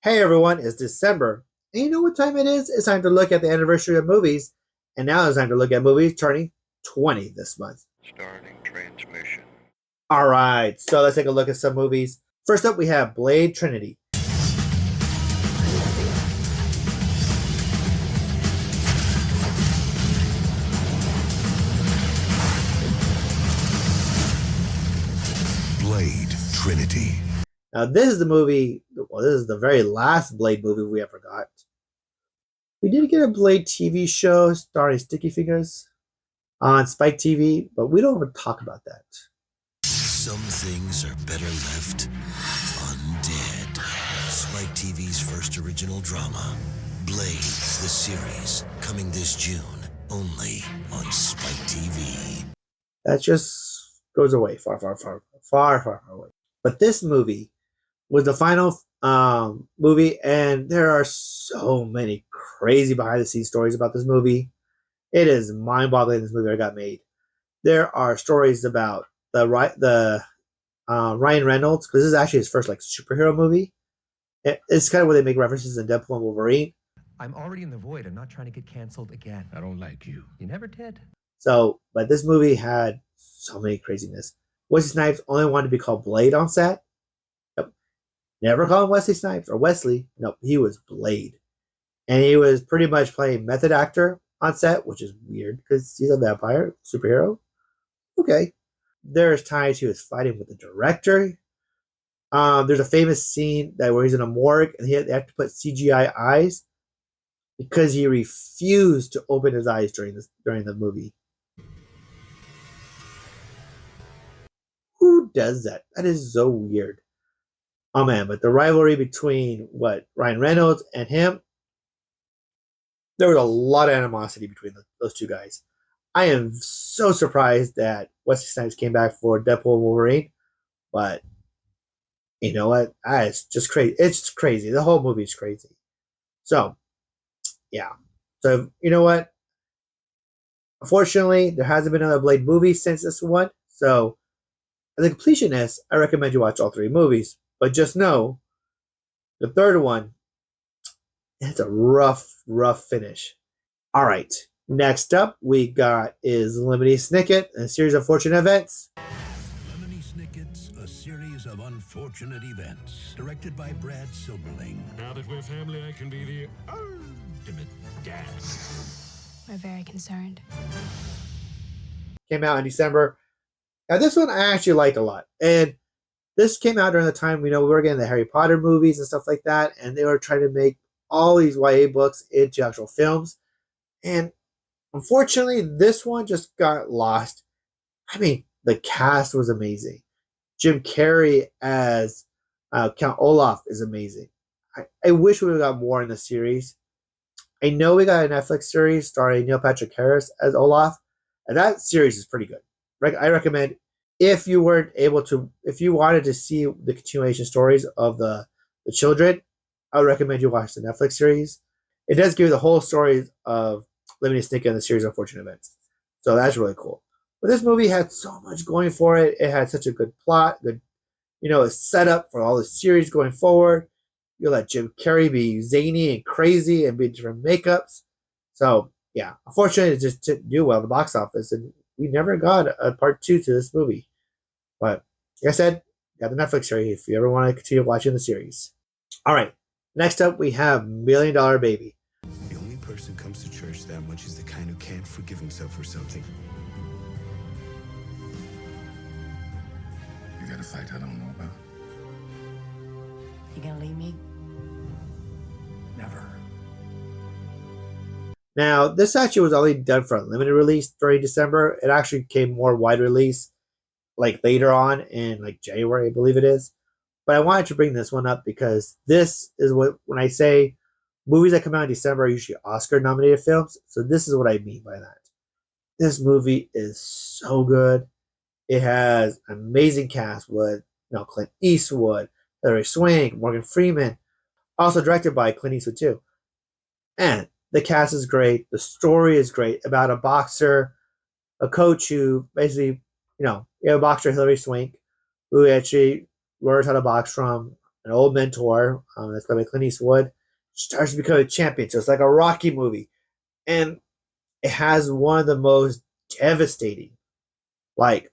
Hey everyone, it's December. And you know what time it is? It's time to look at the anniversary of movies. And now it's time to look at movies turning 20 this month. Starting transmission. Alright, so let's take a look at some movies. First up, we have Blade Trinity. Blade Trinity. Now, this is the movie, well, this is the very last Blade movie we ever got. We did get a Blade TV show starring Sticky Fingers on Spike TV, but we don't ever talk about that. Some things are better left undead. Spike TV's first original drama, Blade, the series, coming this June, only on Spike TV. That just goes away far away. But this movie was the final movie, and there are so many crazy behind the scenes stories about this movie. It is mind boggling this movie ever got made. There are stories about the Ryan Reynolds, because this is actually his first like superhero movie. It's kind of where they make references in Deadpool and Wolverine. I'm already in the void. I'm not trying to get canceled again. I don't like you. You never did. So, but this movie had so many craziness. Wesley Snipes only wanted to be called Blade on set. Nope. Never call him Wesley Snipes or Wesley. Nope, he was Blade. And he was pretty much playing method actor on set, which is weird because he's a vampire superhero. Okay. There's times he was fighting with the director. There's a famous scene where he's in a morgue and they have to put CGI eyes because he refused to open his eyes during the movie. Who does that? That is so weird. Oh man, but the rivalry between Ryan Reynolds and him, there was a lot of animosity between those two guys. I am so surprised that Wesley Snipes came back for Deadpool and Wolverine, but you know what? It's just crazy. It's crazy. The whole movie is crazy. So, yeah. So, you know what? Unfortunately, there hasn't been another Blade movie since this one. So, as a completionist, I recommend you watch all three movies. But just know, the third one, it's a rough finish. All right. Next up, we got is Lemony Snicket, and a series of fortunate events. Lemony Snicket's A Series of Unfortunate Events, directed by Brad Silberling. Now that we're family, I can be the ultimate dad. We're very concerned. Came out in December. Now, this one I actually liked a lot. And this came out during the time we were getting the Harry Potter movies and stuff like that, and they were trying to make all these YA books into actual films. And unfortunately, this one just got lost. I mean, the cast was amazing. Jim Carrey as Count Olaf is amazing. I wish we would have got more in the series. I know we got a Netflix series starring Neil Patrick Harris as Olaf, and that series is pretty good. I recommend if you wanted to see the continuation stories of the children, I would recommend you watch the Netflix series. It does give you the whole story of Lemony Snicket and the series of unfortunate events. So that's really cool. But this movie had so much going for it. It had such a good plot, good, a setup for all the series going forward. You let Jim Carrey be zany and crazy and be different makeups. So yeah, unfortunately, it just didn't do well at the box office, and we never got a part 2 to this movie. But like I said, got the Netflix series if you ever want to continue watching the series. All right, next up we have $1 Million Baby. The only person who comes to church that much is the kind who can't forgive himself for something. You got a fight I don't know about. You gonna leave me? Never. Now, this actually was only done for a limited release during December. It actually came more wide release, like later on in like January, I believe it is. But I wanted to bring this one up because this is when I say movies that come out in December are usually Oscar-nominated films. So this is what I mean by that. This movie is so good. It has an amazing cast with Clint Eastwood, Hilary Swank, Morgan Freeman, also directed by Clint Eastwood too. And the cast is great. The story is great about a boxer, a coach who basically, you have a boxer, Hilary Swank, who actually learns how to box from an old mentor, that's played by Clint Eastwood, starts to become a champion. So it's like a Rocky movie. And it has one of the most devastating, like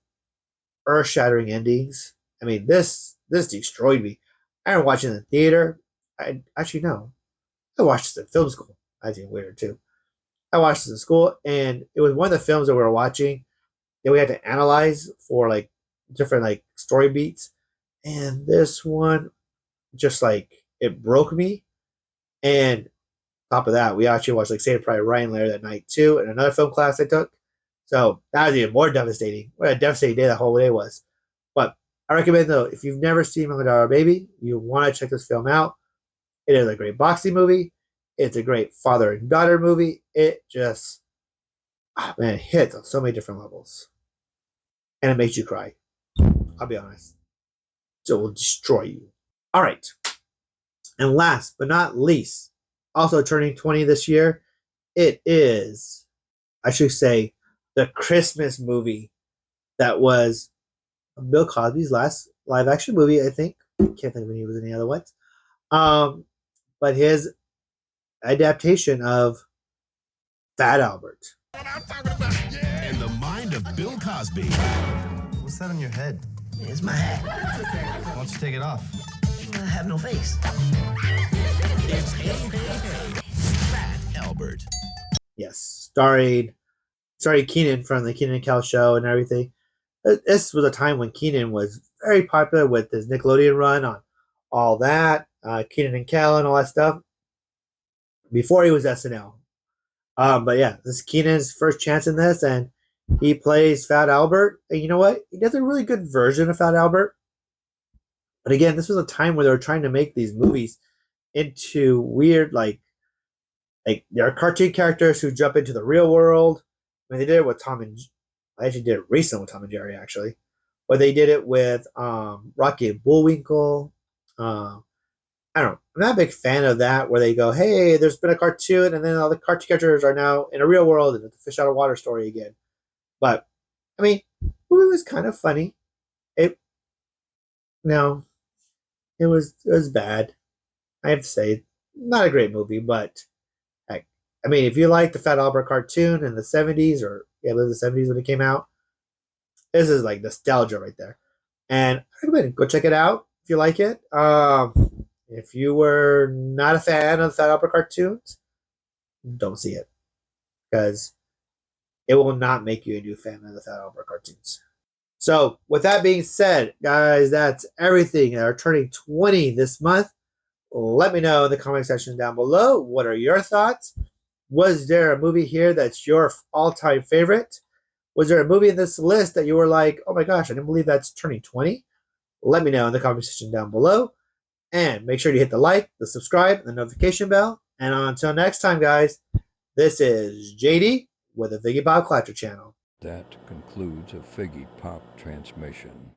earth-shattering endings. I mean, this destroyed me. I didn't watch it in the theater. I actually no. I watched this in film school. That's even weird too. I watched this in school, and it was one of the films that we were watching that we had to analyze for like different like story beats. And this one just like it broke me. And top of that, we actually watched like Saving Private Ryan later that night too, in another film class I took. So that was even more devastating. What a devastating day that whole day was. But I recommend though, if you've never seen Million Dollar Baby, you want to check this film out. It is a great boxing movie. It's a great father and daughter movie. It just, man, it hits on so many different levels. And it makes you cry. I'll be honest. So it will destroy you. All right. And last but not least, also turning 20 this year, it is, I should say, the Christmas movie that was Bill Cosby's last live action movie, I think. Can't think of any other ones. But his adaptation of Fat Albert. In the mind of Bill Cosby. What's that on your head? It's my hat. Why don't you take it off? I have no face. It's Fat Albert. Yes, starring Keenan from the Keenan and Kel show and everything. This was a time when Keenan was very popular with his Nickelodeon run on all that, Keenan and Kel and all that stuff, before he was SNL. But yeah, this is Keenan's first chance in this, and he plays Fat Albert. And you know what? He does a really good version of Fat Albert. But again, this was a time where they were trying to make these movies into weird, like there are cartoon characters who jump into the real world. I mean, they did it with I actually did it recently with Tom and Jerry, actually. But they did it with Rocky and Bullwinkle. I don't know. I'm not a big fan of that, where they go, hey, there's been a cartoon, and then all the cartoon characters are now in a real world, and it's a fish out of water story again. But, I mean, the movie was kind of funny. It was bad. I have to say, not a great movie, but I mean, if you like the Fat Albert cartoon in the 70s, or the 70s when it came out, this is like nostalgia right there. And I recommend go check it out if you like it. If you were not a fan of the Fat Albert cartoons, don't see it, because it will not make you a new fan of the Fat Albert cartoons. So, with that being said, guys, that's everything. They're turning 20 this month. Let me know in the comment section down below. What are your thoughts? Was there a movie here that's your all-time favorite? Was there a movie in this list that you were like, oh my gosh, I didn't believe that's turning 20? Let me know in the comment section down below. And make sure to hit the like, the subscribe, and the notification bell. And until next time, guys, this is JD with the Figgy Pop Collector channel. That concludes a Figgy Pop transmission.